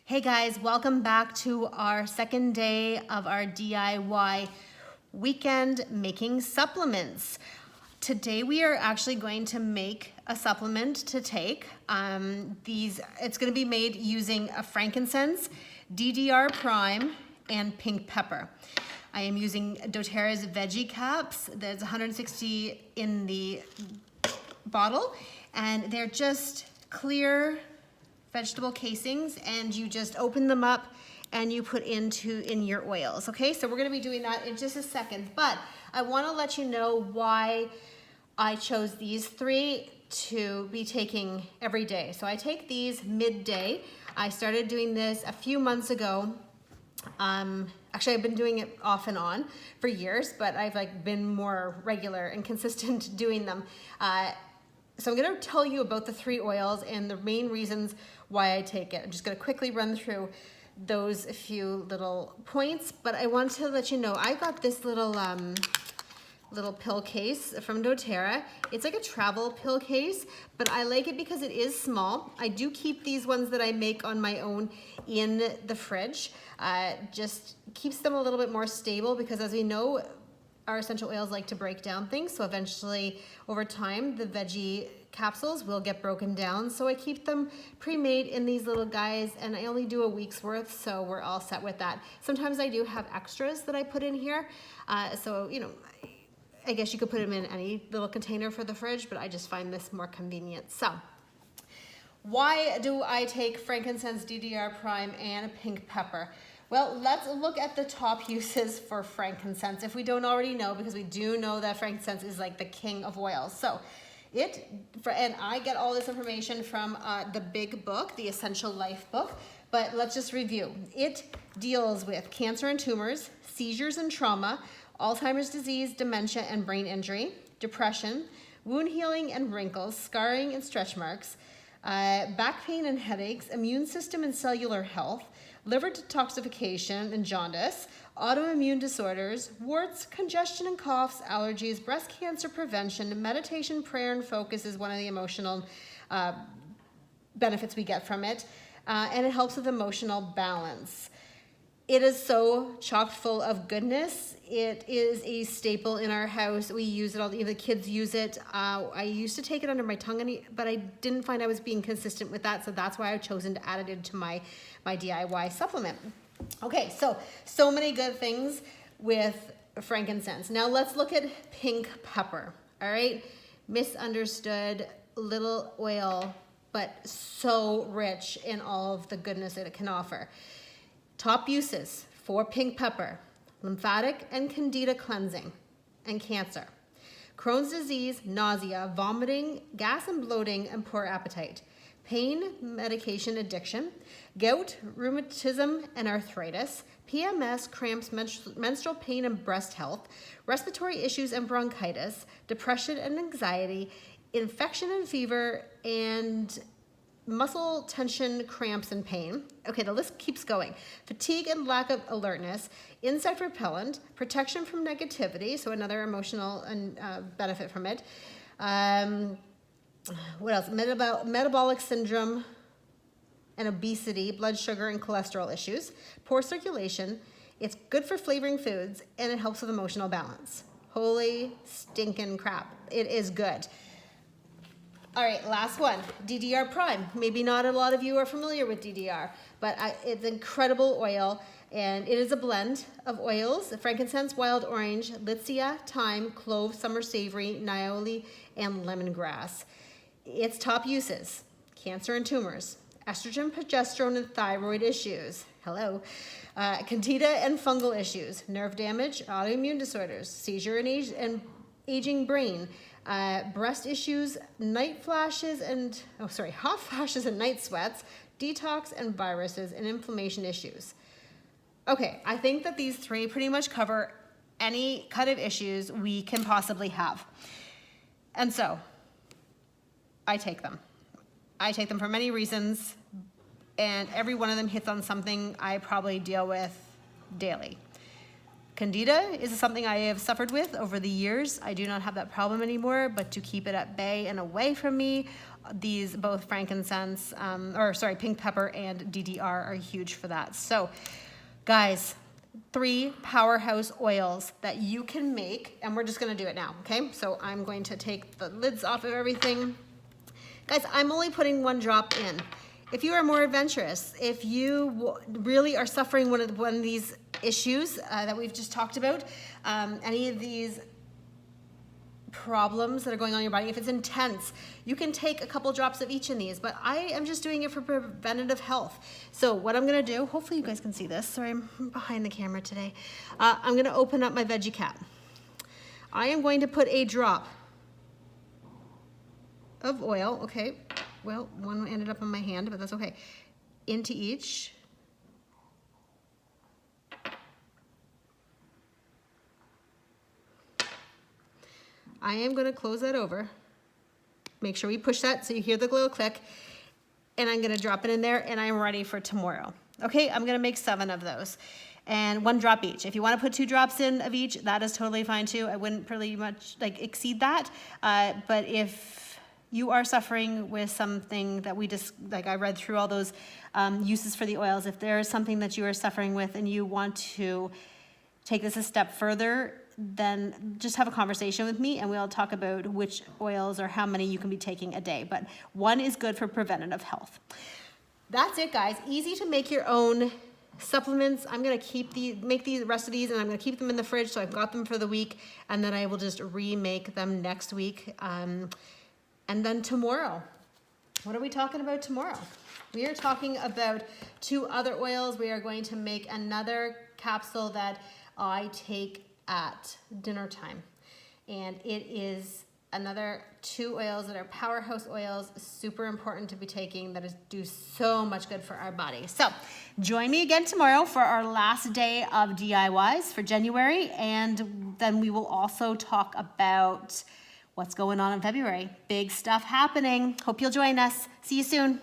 Hey guys, welcome back to our second day of our DIY weekend making supplements. Today we are actually going to make a supplement to take. It's going to be made using a frankincense, DDR Prime, and pink pepper. I am using doTERRA's veggie caps. There's 160 in the bottle, and they're just clear vegetable casings, and you just open them up and you put in your oils. Okay, so we're going to be doing that in just a second, but I want to let you know why I chose these three to be taking every day. So I take these midday. I started doing this a few months ago. Actually, I've been doing it off and on for years, but I've been more regular and consistent doing them. So I'm going to tell you about the three oils and the main reasons why I take it. I'm just going to quickly run through those few little points, but I want to let you know I got this little pill case from doTERRA. It's like a travel pill case, but I like it because it is small. I do keep these ones that I make on my own in the fridge. Just keeps them a little bit more stable because, as we know, our essential oils like to break down things, so eventually over time the veggie capsules will get broken down. So I keep them pre-made in these little guys, and I only do a week's worth, so we're all set with that. Sometimes I do have extras that I put in here, so you know, I guess you could put them in any little container for the fridge, but I just find this more convenient. So why do I take frankincense, DDR Prime, and pink pepper? Well, let's look at the top uses for frankincense, if we don't already know, because we do know that frankincense is like the king of oils. So and I get all this information from the big book, the Essential Life book, but let's just review. It deals with cancer and tumors, seizures and trauma, Alzheimer's disease, dementia and brain injury, depression, wound healing and wrinkles, scarring and stretch marks, back pain and headaches, immune system and cellular health, liver detoxification and jaundice, autoimmune disorders, warts, congestion and coughs, allergies, breast cancer prevention, meditation, prayer, and focus is one of the emotional benefits we get from it, and it helps with emotional balance. It is so chock full of goodness. It is a staple in our house. We use it all, the kids use it. I used to take it under my tongue, but I didn't find I was being consistent with that, so that's why I've chosen to add it into my DIY supplement. Okay, so many good things with frankincense. Now let's look at pink pepper, all right? Misunderstood little oil, but so rich in all of the goodness that it can offer. Top uses for pink pepper: lymphatic and candida cleansing and cancer, Crohn's disease, nausea, vomiting, gas and bloating, and poor appetite, pain, medication addiction, gout, rheumatism and arthritis, PMS, cramps, menstrual pain and breast health, respiratory issues and bronchitis, depression and anxiety, infection and fever, and muscle tension, cramps, and pain. Okay, the list keeps going. Fatigue and lack of alertness, insect repellent, protection from negativity, so another emotional benefit from it. What else? Metabolic syndrome and obesity, blood sugar and cholesterol issues, poor circulation. It's good for flavoring foods, and it helps with emotional balance. Holy stinking crap. It is good. All right, last one, DDR Prime. Maybe not a lot of you are familiar with DDR, but it's incredible oil, and it is a blend of oils: frankincense, wild orange, litsea, thyme, clove, summer savory, niaouli, and lemongrass. Its top uses: cancer and tumors, estrogen, progesterone, and thyroid issues. Hello. Candida and fungal issues, nerve damage, autoimmune disorders, seizure and aging brain, breast issues, hot flashes and night sweats, detox and viruses, and inflammation issues. Okay, I think that these three pretty much cover any kind of issues we can possibly have. And so, I take them. I take them for many reasons, and every one of them hits on something I probably deal with daily. Candida is something I have suffered with over the years. I do not have that problem anymore, but to keep it at bay and away from me, these both frankincense, pink pepper and DDR are huge for that. So guys, 3 powerhouse oils that you can make, and we're just gonna do it now, okay? So I'm going to take the lids off of everything. Guys, I'm only putting 1 drop in. If you are more adventurous, if you really are suffering one of these issues that we've just talked about, any of these problems that are going on in your body, if it's intense, you can take a couple drops of each in these, but I am just doing it for preventative health. So what I'm gonna do, hopefully you guys can see this, sorry, I'm behind the camera today. I'm gonna open up my veggie cap. I am going to put a drop of oil, okay, well, one ended up on my hand, but that's okay, into each. I am going to close that over. Make sure we push that so you hear the glow click. And I'm going to drop it in there and I'm ready for tomorrow. Okay, I'm going to make 7 of those. And 1 drop each. If you want to put 2 drops in of each, that is totally fine too. I wouldn't pretty much exceed that. But if you are suffering with something that we just, I read through all those uses for the oils, if there is something that you are suffering with and you want to take this a step further, then just have a conversation with me and we'll talk about which oils or how many you can be taking a day. But 1 is good for preventative health. That's it, guys. Easy to make your own supplements. I'm gonna make the rest of these and I'm gonna keep them in the fridge so I've got them for the week, and then I will just remake them next week. And then tomorrow, what are we talking about tomorrow? We are talking about 2 other oils. We are going to make another capsule that I take at dinner time, and it is another 2 oils that are powerhouse oils, super important to be taking, that do so much good for our body. So join me again tomorrow for our last day of DIYs for January, and then we will also talk about what's going on in February. Big stuff happening. Hope you'll join us. See you soon.